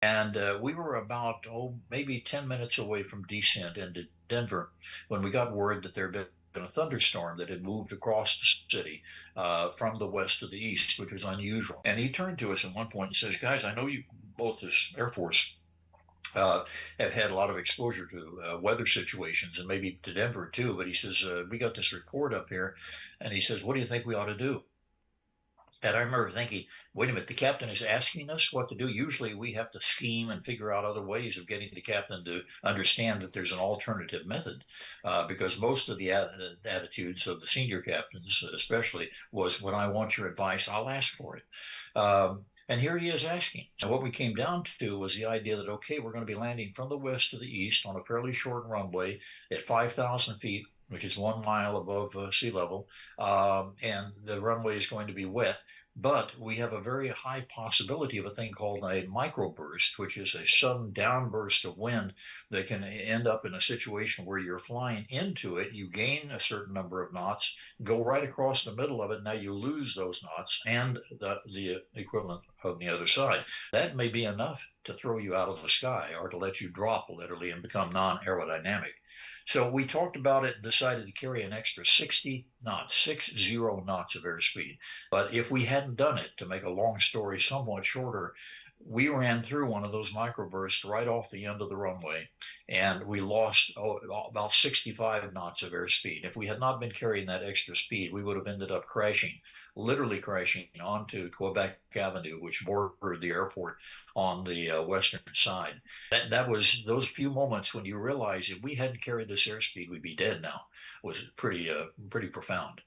And we were about, maybe 10 minutes away from descent into Denver when we got word that there had been a thunderstorm that had moved across the city from the west to the east, which was unusual. And he turned to us at one point and says, "Guys, I know you both as Air Force uh, have had a lot of exposure to weather situations and maybe to Denver too. But he says, we got this report up here." And he says, "What do you think we ought to do?" And I remember thinking, wait a minute, the captain is asking us what to do. Usually we have to scheme and figure out other ways of getting the captain to understand that there's an alternative method. Because most of the attitudes of the senior captains, especially, was when I want your advice, I'll ask for it. And here he is asking. And what we came down to was the idea that, okay, we're going to be landing from the west to the east on a fairly short runway at 5,000 feet, which is 1 mile above sea level. And the runway is going to be wet, but we have a very high possibility of a thing called a microburst, which is a sudden downburst of wind that can end up in a situation where you're flying into it. You gain a certain number of knots, go right across the middle of it. Now you lose those knots and the equivalent on the other side. That may be enough to throw you out of the sky or to let you drop literally and become non aerodynamic. So we talked about it and decided to carry an extra 60 knots, 60 knots of airspeed. But if we hadn't done it, to make a long story somewhat shorter, we ran through one of those microbursts right off the end of the runway, and we lost about 65 knots of airspeed. If we had not been carrying that extra speed, we would have ended up crashing, literally crashing onto Quebec Avenue, which bordered the airport on the western side. That was those few moments when you realize if we hadn't carried this airspeed, we'd be dead now. Was pretty profound.